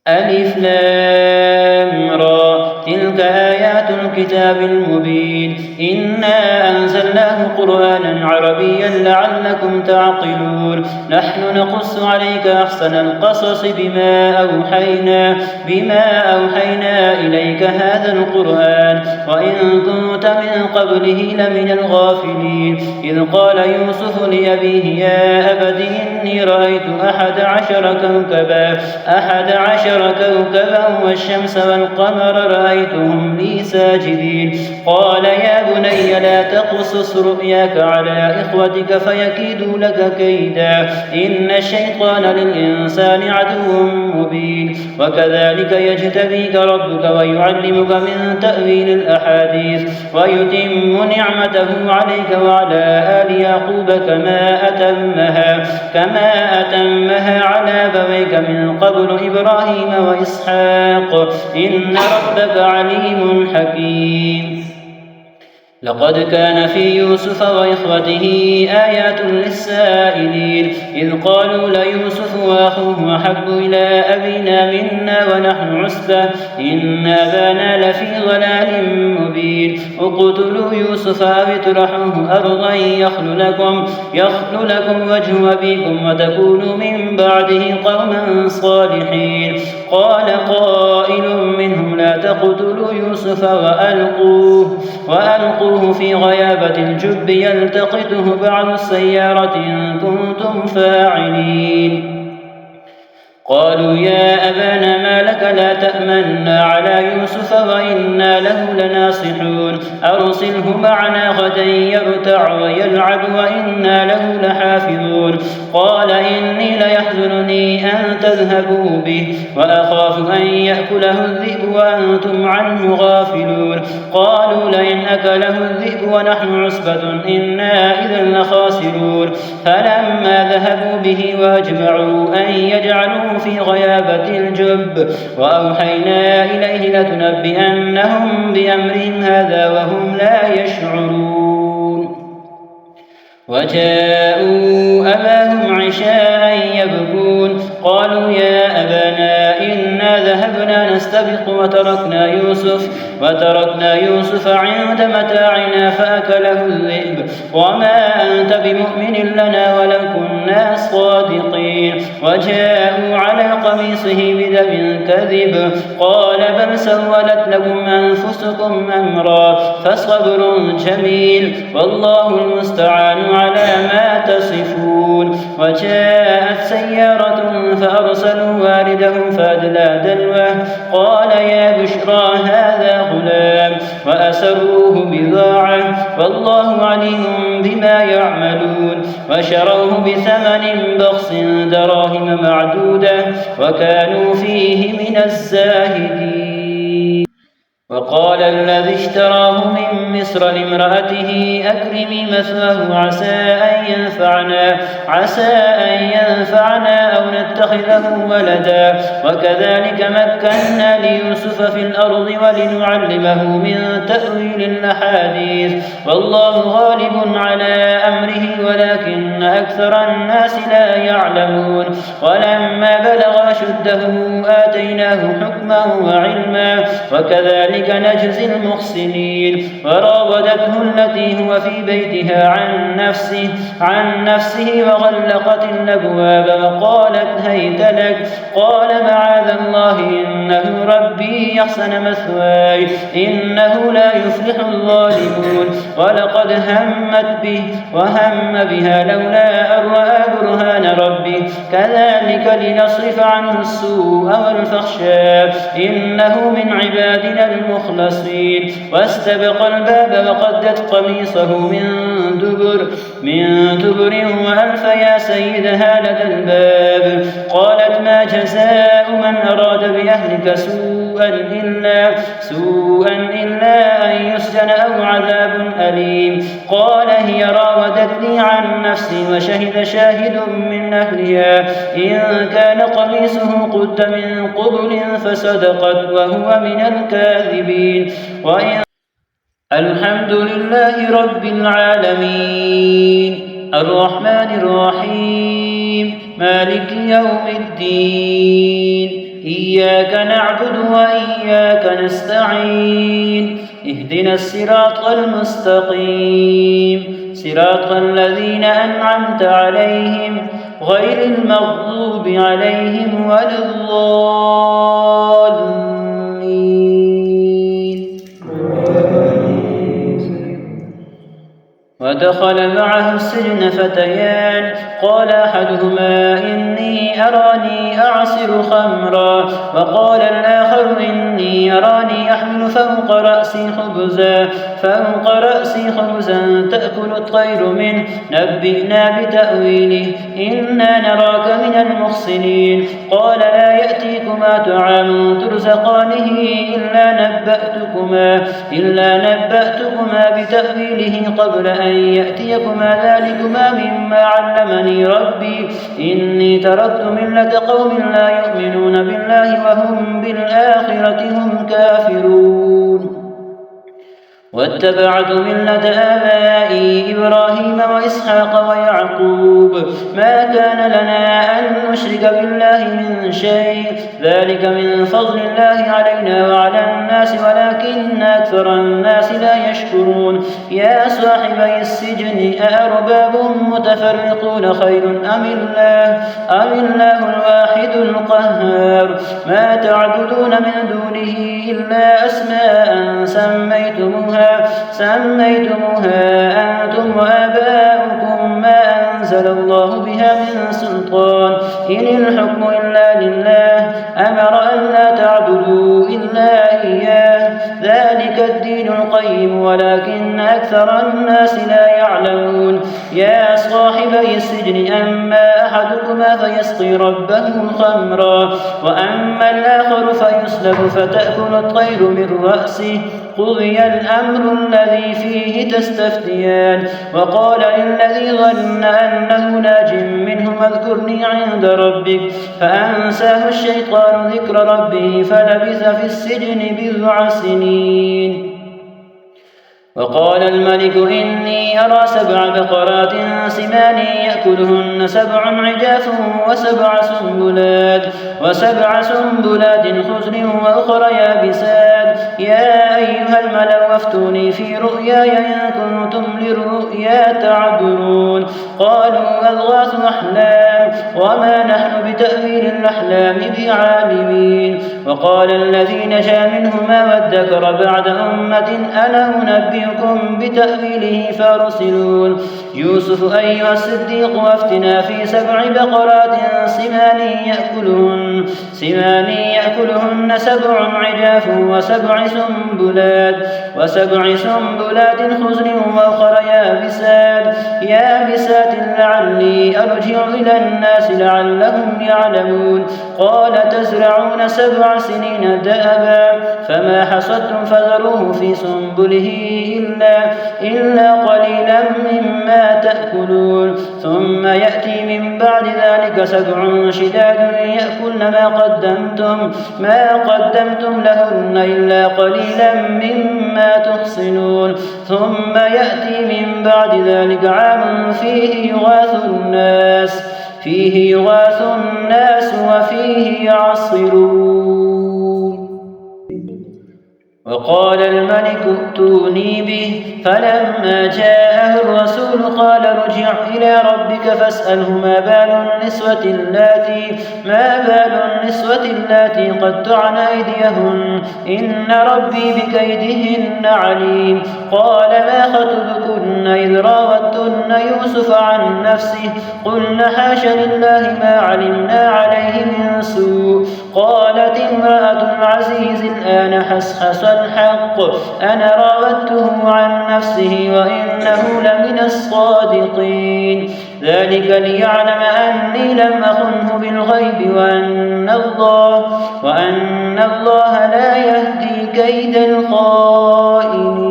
ألف لام را تلك آيات الكتاب المبين إنا أنزلناه قرآنا عربيا لعلكم تعقلون نحن نقص عليك أحسن القصص بما أوحينا إليك هذا القرآن وإن كنت من قبله لمن الغافلين إذ قال يوسف لأبيه يا أبت إني رأيت 11 كوكبا والشمس والقمر رأيتهم لي ساجدين قال يا بني لا تقصص رؤياك على إخوتك فيكيدوا لك كيدا إن الشيطان للإنسان عدو مبين وكذلك يجتبيك ربك ويعلمك من تأويل الأحاديث ويتم نعمته عليك وعلى آل يعقوب كما أتمها على أبويك من قبل إبراهيم وإسحاق إن ربك عليم حكيم لقد كان في يوسف وإخوته آيات للسائلين إذ قالوا ليوسف وأخوه أحب إلى أبينا منا ونحن عصبة إن أبانا لفي ضلال مبين اقتلوا يوسف أو اطرحوه أرضا يخل لكم وجه أبيكم وتكونوا من بعده قوما صالحين قال قائل منهم لا تقتلوا يوسف وألقوه في غيابة الجب يلتقطه بعض السيارة إن كنتم فاعلين قالوا يا أبانا ما لك لا تأمنا على يوسف وإنا له لناصحون أرسله معنا غدا يرتع ويلعب وإنا له لحافظون قال إني ليحزنني أن تذهبوا به وأخاف أن يأكله الذئب وأنتم عنه غافلون قالوا لئن أكله الذئب ونحن عصبة إنا إذا لخاسرون فلما ذهبوا به وأجمعوا أن يجعلوه في غيابة الجب وأوحينا إليه لتنبئنهم بأمرهم هذا وهم لا يشعرون وجاءوا أباهم عشاء يبكون قالوا يا أبانا إنا ذهبنا نستبق وتركنا يوسف عند متاعنا فأكله الذئب وما أنت بمؤمن لنا ولو كنا صادقين وجاءوا على قميصه بدم كذب قال بل سولت لكم أنفسكم أمرا فصبر جميل والله المستعان على ما تصفون وجاءت سيارة فأرسلوا واردهم فأدلى دلوه قال يا بشرى هذا غلام وأسروه بضاعة والله عليم بما يعملون وشروه بثمن بخس دراهم معدودة وكانوا فيه من الزاهدين وقال الذي اشتراه من مصر لامرأته أكرمي مثواه عسى أن ينفعنا أو نتخذه ولدا وكذلك مكنا ليوسف في الأرض ولنعلمه من تأويل الأحاديث والله غالب على أمره ولكن أكثر الناس لا يعلمون ولما بلغ أشده آتيناه حكما وعلما وكذلك نجزي المحسنين وراودته التي هو في بيتها عن نفسه وغلقت الأبواب وقالت هيت لك قال معاذ الله إنه ربي يحسن مثواي إنه لا يفلح الظالمون ولقد همت به وهم بها لولا أن رأى برهان ربه كذلك لنصرف عنه السوء والفحشاء إنه من عبادنا المخلصين واستبق الباب وقدت قميصه من دبر وألف يا سيدها لدى الباب قالت ما جزاء من أراد بأهلك سوءا إلا أن يسجن أو عذاب أليم قال هي راودتني عن نفسي وشهد شاهد من أهلها إن كان قميصه قد من قبل فصدقت وهو من الكاذبين الحمد لله رب العالمين الرحمن الرحيم مالك يوم الدين إياك نعبد وإياك نستعين اهدنا الصراط المستقيم صراط الذين أنعمت عليهم غير المغضوب عليهم ولا الضالين. ودخل معه السجن فتيان قال أحدهما إني أراني أعصر خمرا وقال الآخر إني أراني أحمل فوق رأسي خبزا تأكل الطير منه نبئنا بتأويله إنا نراك من المحسنين. قال لا يأتيكما طعام ترزقانه إلا نبأتكما بتأويله قبل أن يأتيكما ذلكما مما علمني ربي إني تركت ملة قوم لا يؤمنون بالله وهم بالآخرة هم كافرون واتبعت ملة آبائي إبراهيم وإسحاق ويعقوب ما كان لنا أن نشرك بالله من شيء ذلك من فضل الله علينا وعلى الناس ولكن أكثر الناس لا يشكرون. يا صاحبي السجن أأرباب متفرقون خير أم الله الواحد القهار ما تعبدون من دونه إلا أسماء سميتموها أنتم وآباؤكم ما أنزل الله بها من سلطان إن الحكم إلا لله أمر أن لا تعبدوا إلا إياه ذلك الدين القيم ولكن أكثر الناس لا يعلمون. يا صاحبي السجن أما أحدكما فيسقي ربه خمرا وأما الآخر فيسلب فتأكل الطير من رأسه قضي الأمر الذي فيه تستفتيان. وقال للذي ظن أنه ناج منهما اذكرني عند ربك فأنساه الشيطان ذكر ربه فلبث في السجن بضع سنين. وقال الملك إني أرى 7 بقرات سمان يأكلهن 7 عجاف وسبع سنبلات خضر وأخرى يابسات. يا أيها الملأ وافتوني في رؤياي إن كنتم للرؤيا تعبرون. قالوا أضغاث أحلام وما نحن بتأويل الأحلام بعالمين. وقال الذي نجا منهما وادكر بعد أمة أنا أنبئكم بتأويله فارسلون. يوسف أيها الصديق وافتنا في 7 بقرات سمان يأكلهن 7 عجاف وسبع سنبلات خضر وأخرى يابسات لعلي أرجع إلى الناس لعلهم يعلمون. قال تزرعون 7 سنين دأبا فما حصدتم فذروه في سنبله إلا قليلا مما تأكلون. ثم يأتي من بعد ذلك 7 شداد يأكلن ما قدمتم لهن إلا قليلا مما تحصنون. ثم يأتي من بعد ذلك عام فيه يغاث الناس وفيه يعصرون. وقال الملك ائتوني به فلما جاءه الرسول قال ارجع إلى ربك فاسأله ما بال النسوة اللاتي قطعن أيديهن إن ربي بكيدهن عليم. قال ما خطبكن إذ راوتن يوسف عن نفسه قلن حاش لله ما علمنا عليه من سوء. قالت امرأة العزيز الآن حصحص الحق أنا راودته عن نفسه وإنه لمن الصادقين. ذلك ليعلم أني لم أخنه بالغيب وأن الله لا يهدي كيد الخائنين.